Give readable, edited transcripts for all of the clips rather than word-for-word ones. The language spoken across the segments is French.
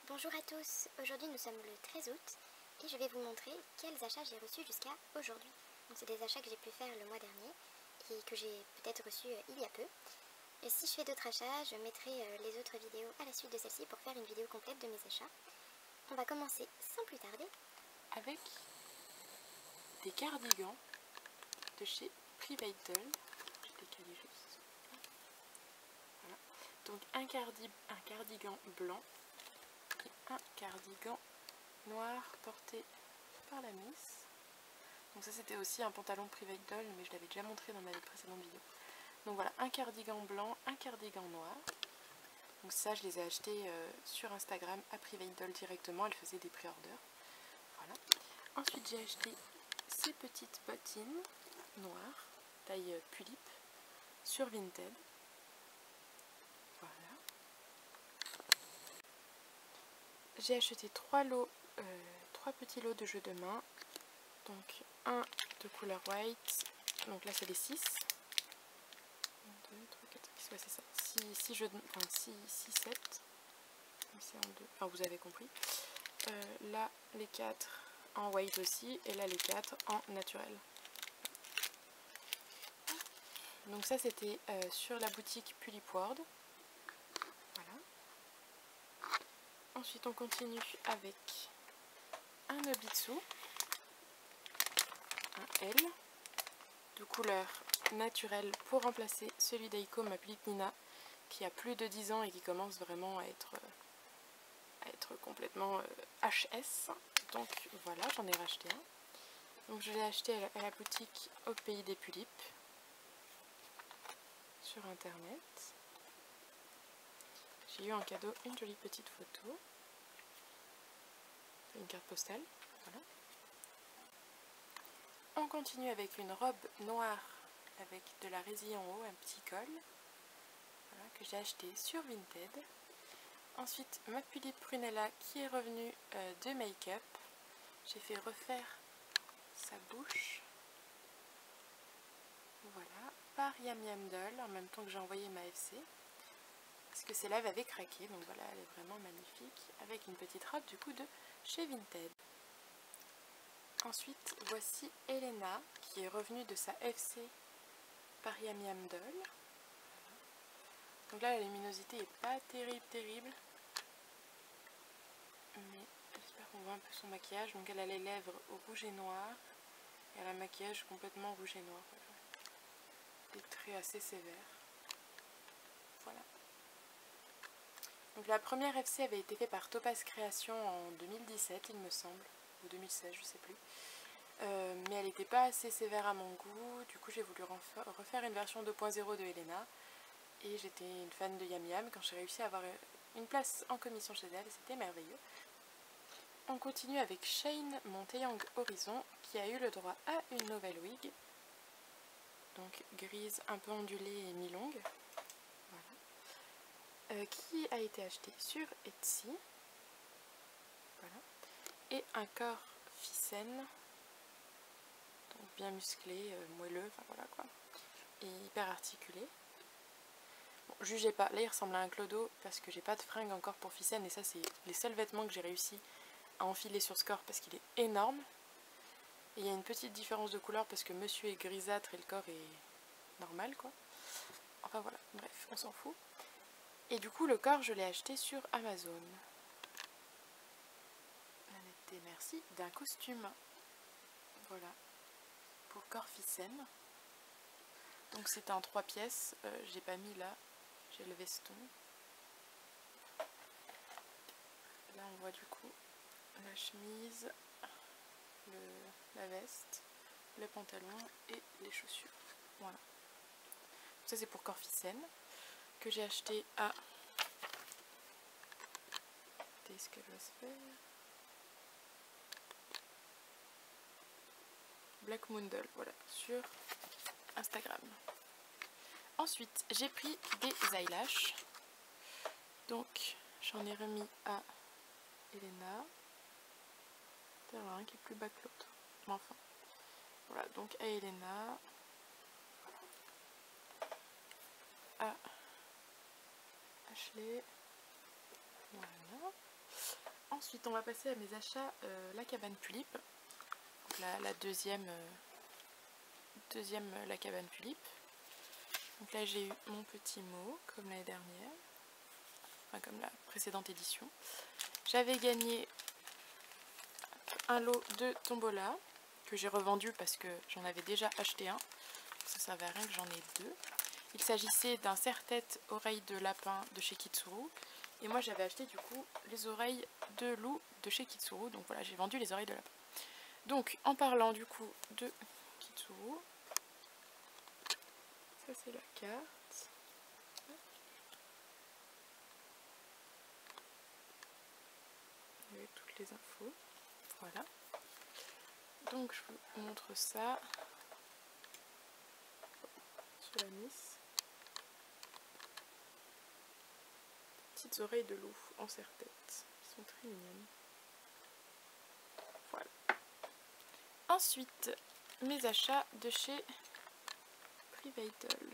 Bonjour à tous, aujourd'hui nous sommes le 13 août et je vais vous montrer quels achats j'ai reçus jusqu'à aujourd'hui. Donc c'est des achats que j'ai pu faire le mois dernier et que j'ai peut-être reçus il y a peu. Et si je fais d'autres achats, je mettrai les autres vidéos à la suite de celle-ci pour faire une vidéo complète de mes achats. On va commencer sans plus tarder avec des cardigans de chez Private Doll. Je vais décaler juste. Voilà. Donc un cardigan blanc et un cardigan noir porté par la Miss. Donc ça c'était aussi un pantalon Private Doll, mais je l'avais déjà montré dans ma précédente vidéo. Donc voilà, un cardigan blanc, un cardigan noir. Donc ça je les ai achetés sur Instagram à Private Doll directement, elle faisait des pré-orders. Voilà. Ensuite j'ai acheté ces petites bottines noires, taille Pulip, sur Vinted. Voilà. J'ai acheté trois petits lots de jeux de main. Donc un de couleur white, donc là c'est les 6. 1, 2, 3, 4, 5, ouais c'est ça. 6 jeux de, enfin 6, 7. C'est en deux. Enfin vous avez compris. Là les 4 en white aussi, et là les 4 en naturel. Donc ça c'était sur la boutique Pulip World. Voilà. Ensuite on continue avec un Nobitsu, un L, de couleur naturelle pour remplacer celui d'Aiko, ma petite Nina, qui a plus de 10 ans et qui commence vraiment à être complètement HS. Donc voilà, j'en ai racheté un. Donc je l'ai acheté à la boutique Au Pays des Pulipes sur internet. J'ai eu en cadeau une jolie petite photo, une carte postale. Voilà. On continue avec une robe noire avec de la résille en haut, un petit col, voilà, que j'ai acheté sur Vinted. Ensuite ma Pulip Prunella qui est revenue de make-up. J'ai fait refaire sa bouche, voilà, par Yam Yam Doll, en même temps que j'ai envoyé ma FC, parce que ses lèvres avaient craqué, donc voilà, elle est vraiment magnifique, avec une petite robe du coup de chez Vinted. Ensuite voici Elena qui est revenue de sa FC par Yam Yam Doll. Voilà. Donc là la luminosité est pas terrible, mais j'espère qu'on voit un peu son maquillage. Donc elle a les lèvres au rouge et noir, et elle a un maquillage complètement rouge et noir. Voilà. Des traits assez sévères. Voilà. Donc la première FC avait été faite par Topaz Création en 2017 il me semble, ou 2016 je sais plus. Mais elle n'était pas assez sévère à mon goût, du coup j'ai voulu refaire une version 2.0 de Elena. Et j'étais une fan de Yam Yam quand j'ai réussi à avoir une place en commission chez elle, c'était merveilleux. On continue avec Shane, mon Taeyang Horizon, qui a eu le droit à une nouvelle wig. Donc grise un peu ondulée et mi-longue. Voilà. Qui a été acheté sur Etsy. Voilà. Et un corps Ficène. Donc bien musclé, moelleux, enfin voilà quoi. Et hyper articulé. Bon, jugez pas, là il ressemble à un clodo parce que j'ai pas de fringue encore pour Ficène, et ça c'est les seuls vêtements que j'ai réussi à enfiler sur ce corps parce qu'il est énorme. Et il y a une petite différence de couleur parce que monsieur est grisâtre et le corps est normal quoi. Enfin voilà, bref, on s'en fout. Et du coup le corps je l'ai acheté sur Amazon. La netteté merci, d'un costume. Voilà, pour corps Ficène. Donc c'était en 3 pièces, j'ai pas mis là, j'ai le veston. Là on voit du coup la chemise, la veste, le pantalon et les chaussures. Voilà. Ça c'est pour corps Ficène, que j'ai acheté à... Est-ce qu'elle va se faire Black Moon Doll, voilà, sur Instagram. Ensuite, j'ai pris des eyelashes. Donc, j'en ai remis à Elena. Il y en a un qui est plus bas que l'autre. Mais enfin, voilà, donc à Elena, à Ashley, voilà. Ensuite on va passer à mes achats, la cabane Pulippe. Donc la deuxième la cabane Pulippe. Donc là j'ai eu mon petit mot comme l'année dernière, enfin comme la précédente édition. J'avais gagné un lot de tombola que j'ai revendu parce que j'en avais déjà acheté un. Ça servait à rien que j'en ai deux. Il s'agissait d'un serre-tête oreille de lapin de chez Kitsuru. Et moi j'avais acheté du coup les oreilles de loup de chez Kitsuru. Donc voilà, j'ai vendu les oreilles de lapin. Donc en parlant du coup de Kitsuru, ça c'est la carte. Avec toutes les infos. Voilà. Donc je vous montre ça sur la Nice. Petites oreilles de loup en serre-tête. Ils sont très mignonnes. Voilà. Ensuite, mes achats de chez Privaidol.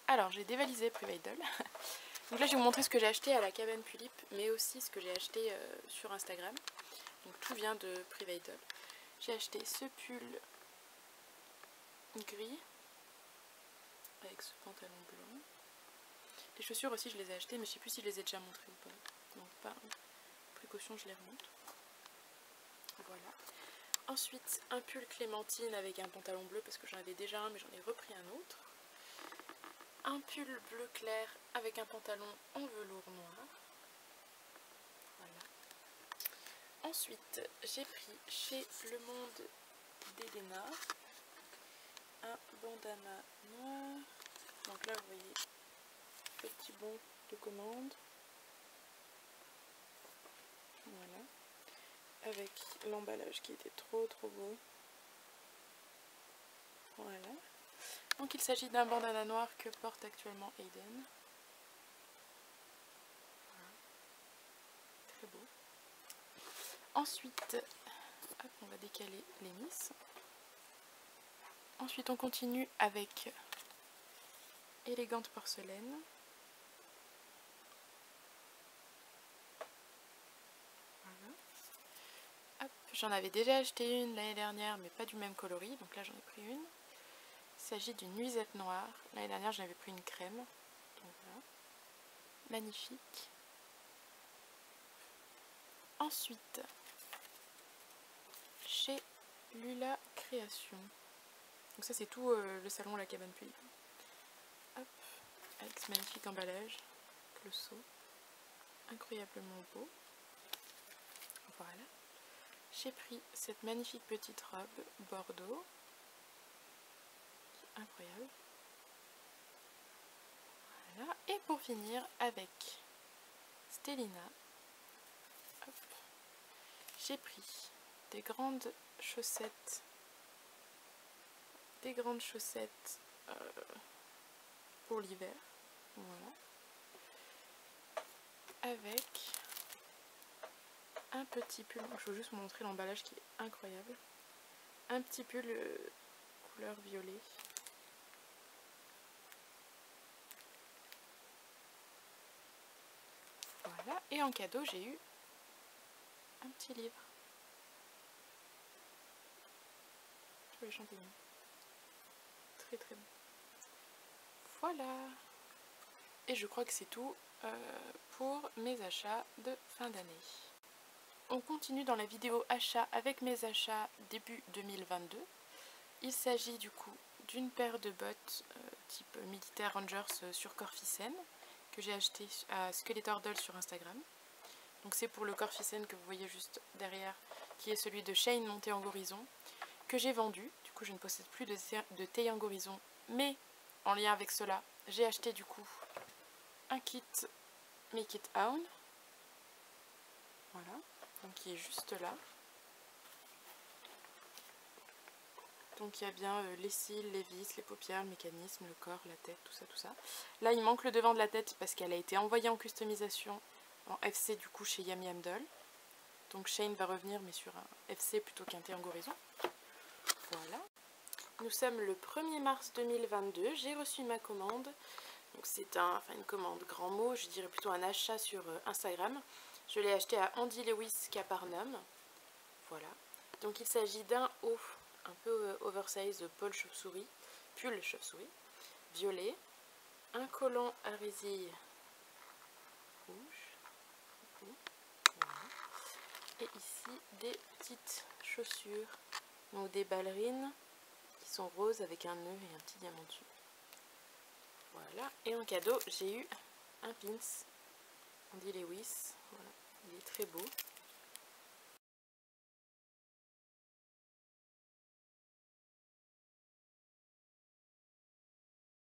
Alors, j'ai dévalisé Privaidol. Donc là, je vais vous montrer ce que j'ai acheté à la cabane Pulippe, mais aussi ce que j'ai acheté sur Instagram. Donc tout vient de Privaidol. J'ai acheté ce pull gris avec ce pantalon blanc. Les chaussures aussi, je les ai achetées, mais je ne sais plus si je les ai déjà montrées ou pas. Donc par précaution, je les remonte. Voilà. Ensuite, un pull clémentine avec un pantalon bleu parce que j'en avais déjà un, mais j'en ai repris un autre. Un pull bleu clair avec un pantalon en velours noir. Voilà. Ensuite, j'ai pris chez Le Monde d'Elena un bandana noir. Donc là, vous voyez, petit bon de commande. Voilà. Avec l'emballage qui était trop beau. Voilà. Donc il s'agit d'un bandana noir que porte actuellement Aiden. Voilà. Très beau. Ensuite, hop, on va décaler les Nice. Ensuite on continue avec Élégante Porcelaine. Voilà. J'en avais déjà acheté une l'année dernière, mais pas du même coloris, donc là j'en ai pris une. Il s'agit d'une nuisette noire. L'année dernière j'en avais pris une crème. Donc voilà. Magnifique. Ensuite, chez Lula Création. Donc ça c'est tout le salon La Cabane Pulippe. Hop, avec ce magnifique emballage, avec le seau. Incroyablement beau. Voilà. J'ai pris cette magnifique petite robe bordeaux. Incroyable. Voilà. Et pour finir avec Stellina, j'ai pris des grandes chaussettes. Pour l'hiver. Voilà. Avec un petit pull. Je vais juste vous montrer l'emballage qui est incroyable. Un petit pull couleur violet. Voilà, et en cadeau j'ai eu un petit livre sur les champignons. Très bon. Voilà. Et je crois que c'est tout pour mes achats de fin d'année. On continue dans la vidéo achat avec mes achats début 2022. Il s'agit du coup d'une paire de bottes type militaire Rangers sur Corficène que j'ai acheté à Skeletor Doll sur Instagram. Donc c'est pour le Corficène que vous voyez juste derrière, qui est celui de Shane monté en Horizon, que j'ai vendu. Du coup je ne possède plus de Taeyang Horizon, mais en lien avec cela, j'ai acheté du coup un kit Make It Own. Voilà, donc qui est juste là. Donc il y a bien les cils, les vis, les paupières, le mécanisme, le corps, la tête, tout ça. Là il manque le devant de la tête parce qu'elle a été envoyée en customisation en FC du coup chez Yam Yam Doll. Donc Shane va revenir mais sur un FC plutôt qu'un Taeyang Horizon. Voilà. Nous sommes le 1er mars 2022, j'ai reçu ma commande Donc c'est une commande grand mot, je dirais plutôt un achat sur Instagram. Je l'ai acheté à Andy Lewis Capernaum. Voilà. Donc il s'agit d'un haut un peu oversize pull chauve-souris, violet, un collant à résille rouge, voilà. Et ici des petites chaussures, donc des ballerines qui sont roses avec un nœud et un petit diamant dessus. Voilà, et en cadeau j'ai eu un pins Andy Lewis, voilà. Il est très beau.